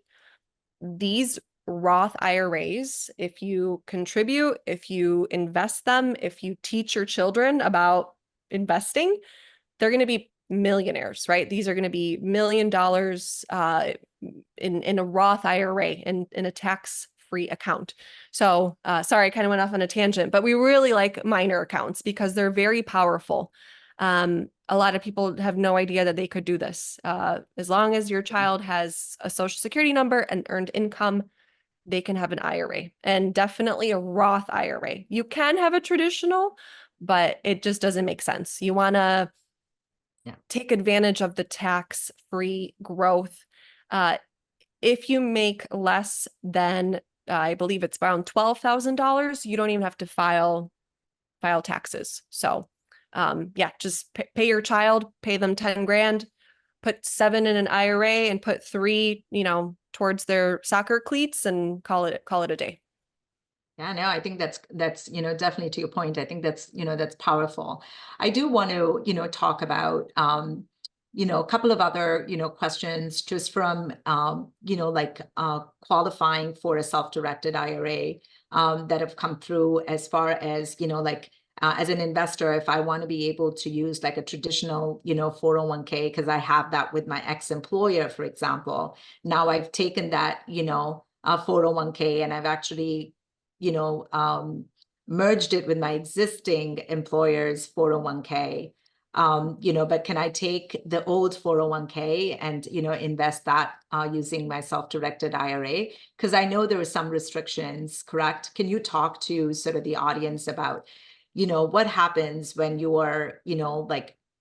these Roth IRAs, if you contribute, if you invest them, if you teach your children about investing, they're going to be millionaires, right? These are going to be $1 million in a Roth IRA in a tax-free account. So sorry, I kind of went off on a tangent, but we really like minor accounts because they're very powerful. A lot of people have no idea that they could do this. As long as your child has a social security number and earned income, they can have an IRA, and definitely a Roth IRA. You can have a traditional, but it just doesn't make sense. You want to take advantage of the tax-free growth. If you make less than, I believe it's around $12,000, you don't even have to file taxes. So yeah, just pay your child, pay them 10 grand, put 7 in an IRA and put 3, towards their soccer cleats and call it a day. Yeah, no, I think that's, definitely to your point. I think that's, that's powerful. I do want to, talk about, a couple of other, questions just from, qualifying for a self-directed IRA that have come through as far as, as an investor, if I want to be able to use like a traditional, 401k, because I have that with my ex-employer, for example. Now I've taken that, 401k, and I've actually, merged it with my existing employer's 401k. But can I take the old 401k and, invest that using my self-directed IRA? Because I know there are some restrictions, correct? Can you talk to sort of the audience about, what happens when you are,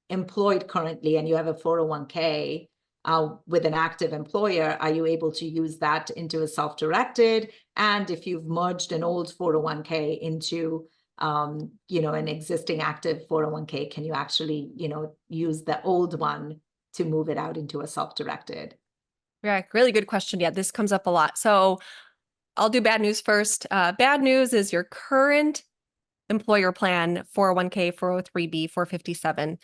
employed currently and you have a 401k with an active employer? Are you able to use that into a self-directed? And if you've merged an old 401k into an existing active 401k, can you actually, use the old one to move it out into a self-directed? Yeah, really good question. Yeah, this comes up a lot. So I'll do bad news first. Bad news is your current employer plan, 401k, 403b, 457.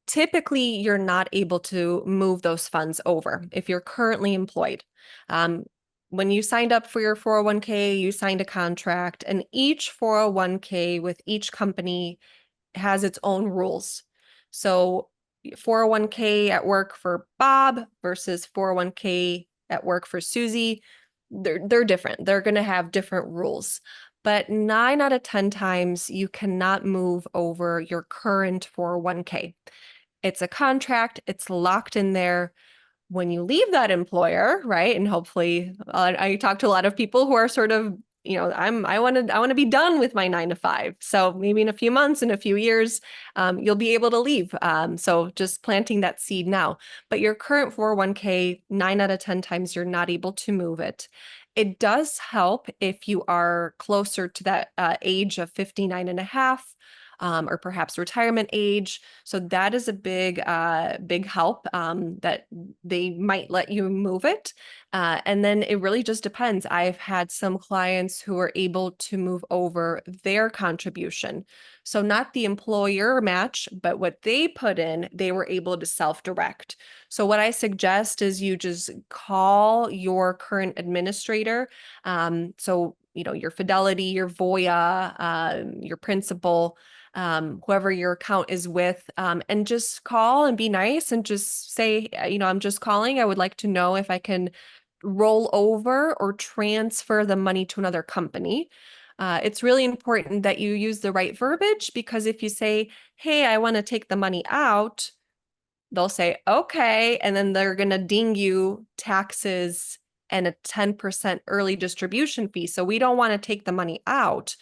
Typically, you're not able to move those funds over if you're currently employed. When you signed up for your 401k, you signed a contract, and each 401k with each company has its own rules. So 401k at work for Bob versus 401k at work for Susie, they're different. They're going to have different rules. But 9 out of 10 times, you cannot move over your current 401k. It's a contract. It's locked in there. When you leave that employer, right? And hopefully, I talk to a lot of people who are sort of, I want to be done with my 9 to 5. So maybe in a few months, in a few years, you'll be able to leave. So just planting that seed now. But your current 401k, 9 out of 10 times, you're not able to move it. It does help if you are closer to that age of 59 and a half. Or perhaps retirement age. So that is a big help that they might let you move it. And then it really just depends. I've had some clients who are able to move over their contribution. So not the employer match, but what they put in, they were able to self-direct. So what I suggest is you just call your current administrator. So, your Fidelity, your Voya, your principal, whoever your account is with, and just call and be nice and just say, I'm just calling. I would like to know if I can roll over or transfer the money to another company. It's really important that you use the right verbiage, because if you say, hey, I want to take the money out, they'll say, okay. And then they're going to ding you taxes and a 10% early distribution fee. So we don't want to take the money out.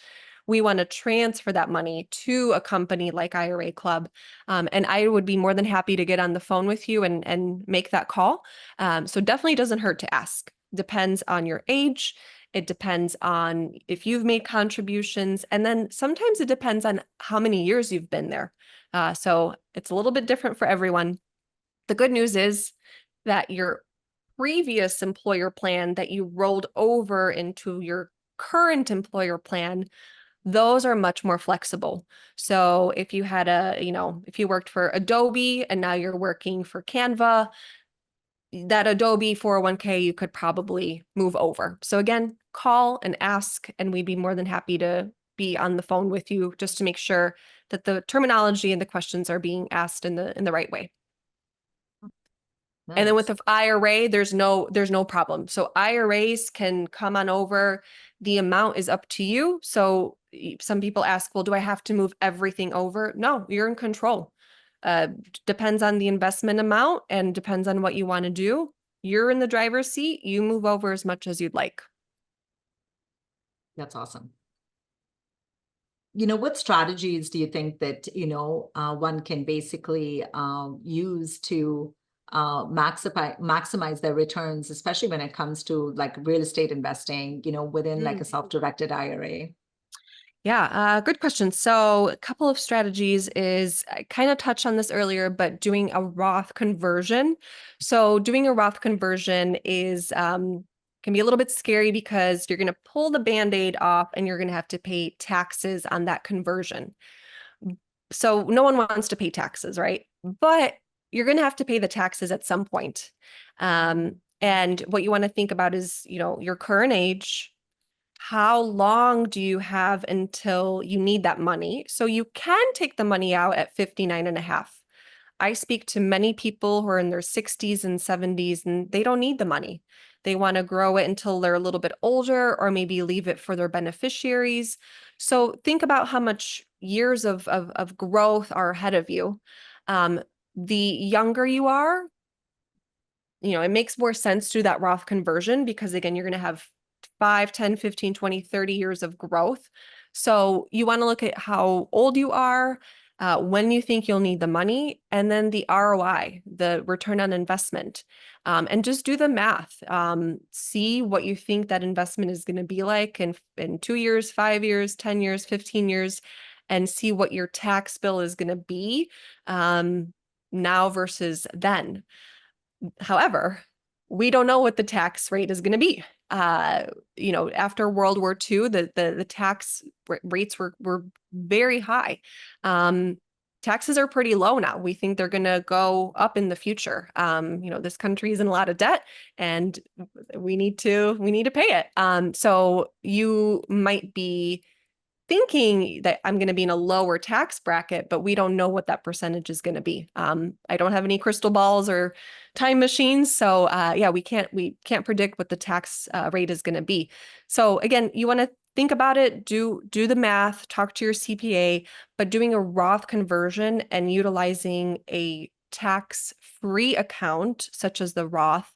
We want to transfer that money to a company like IRA Club. And I would be more than happy to get on the phone with you and make that call. So definitely doesn't hurt to ask. Depends on your age. It depends on if you've made contributions. And then sometimes it depends on how many years you've been there. So it's a little bit different for everyone. The good news is that your previous employer plan that you rolled over into your current employer plan, those are much more flexible. So if you had if you worked for Adobe and now you're working for Canva, that Adobe 401k, you could probably move over. So again, call and ask, and we'd be more than happy to be on the phone with you just to make sure that the terminology and the questions are being asked in the right way. Nice. And then with the IRA, there's no problem. So IRAs can come on over. The amount is up to you. So some people ask, well, do I have to move everything over? No, you're in control. Depends on the investment amount and depends on what you want to do. You're in the driver's seat. You move over as much as you'd like. That's awesome. What strategies do you think that, one can basically use to maximize their returns, especially when it comes to like real estate investing, within like a self-directed IRA? Yeah, good question. So a couple of strategies is, I kind of touched on this earlier, but doing a Roth conversion. So doing a Roth conversion is can be a little bit scary because you're going to pull the Band-Aid off and you're going to have to pay taxes on that conversion. So no one wants to pay taxes, right? But you're going to have to pay the taxes at some point. And what you want to think about is, your current age. How long do you have until you need that money? So you can take the money out at 59 and a half. I speak to many people who are in their 60s and 70s, and they don't need the money. They want to grow it until they're a little bit older, or maybe leave it for their beneficiaries. So think about how much years of growth are ahead of you. The younger you are, it makes more sense to do that Roth conversion because, again, you're going to have 5, 10, 15, 20, 30 years of growth. So you want to look at how old you are, when you think you'll need the money, and then the ROI, the return on investment, and just do the math. See what you think that investment is going to be like in 2 years, 5 years, 10 years, 15 years, and see what your tax bill is going to be now versus then. However, we don't know what the tax rate is going to be. After World War II, the tax rates were very high. Taxes are pretty low now. We think they're going to go up in the future. This country is in a lot of debt, and we need to pay it. So you might be thinking that I'm going to be in a lower tax bracket, but we don't know what that percentage is going to be. I don't have any crystal balls or time machines. So we can't predict what the tax rate is going to be. So again, you want to think about it, do the math, talk to your CPA, but doing a Roth conversion and utilizing a tax-free account, such as the Roth,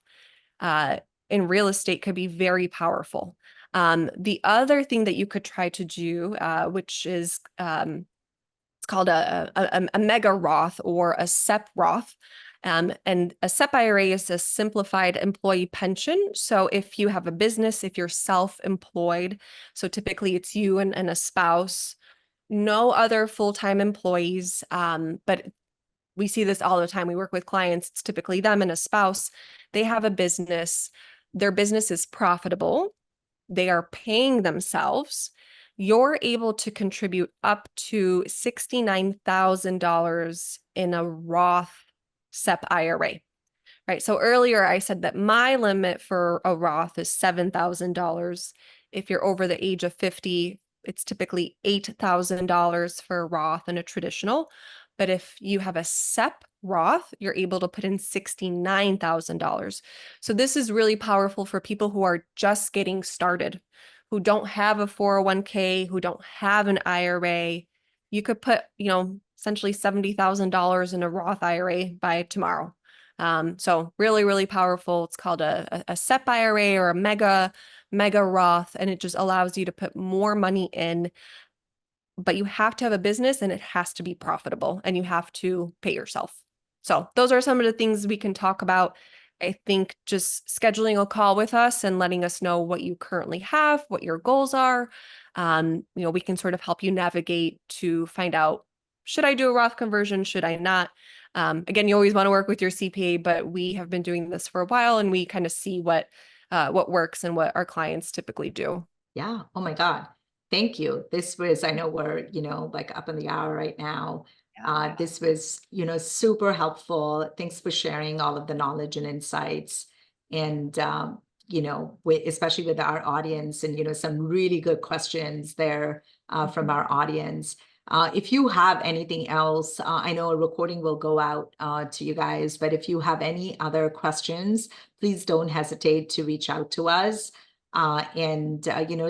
in real estate could be very powerful. The other thing that you could try to do, which is it's called a mega Roth or a SEP Roth. And a SEP IRA is a simplified employee pension. So if you have a business, if you're self-employed, so typically it's you and a spouse, no other full-time employees, but we see this all the time. We work with clients, it's typically them and a spouse. They have a business. Their business is profitable. They are paying themselves. You're able to contribute up to $69,000 in a Roth SEP IRA, right? So earlier I said that my limit for a Roth is $7,000. If you're over the age of 50, it's typically $8,000 for a Roth and a traditional. But if you have a SEP Roth, you're able to put in $69,000. So this is really powerful for people who are just getting started, who don't have a 401k, who don't have an IRA. You could put, essentially $70,000 in a Roth IRA by tomorrow. So really, really powerful. It's called a SEP IRA or a mega Roth, and it just allows you to put more money in. But you have to have a business and it has to be profitable and you have to pay yourself. So those are some of the things we can talk about. I think just scheduling a call with us and letting us know what you currently have, what your goals are. We can sort of help you navigate to find out, should I do a Roth conversion? Should I not? Again, you always want to work with your CPA, but we have been doing this for a while and we kind of see what works and what our clients typically do. Yeah. Oh my God. Thank you. This was, I know we're, like up in the hour right now. This was, super helpful. Thanks for sharing all of the knowledge and insights. And, especially with our audience and, some really good questions there from our audience. If you have anything else, I know a recording will go out to you guys, but if you have any other questions, please don't hesitate to reach out to us. and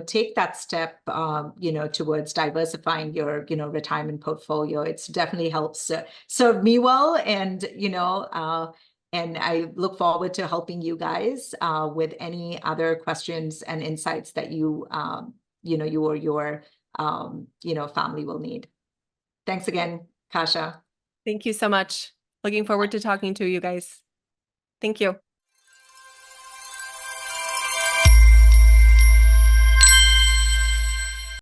take that step towards diversifying your retirement portfolio. It's definitely helps serve me well, and and I look forward to helping you guys with any other questions and insights that you you or your family will need. Thanks again, Kasha. Thank you so much. Looking forward to talking to you guys. Thank you.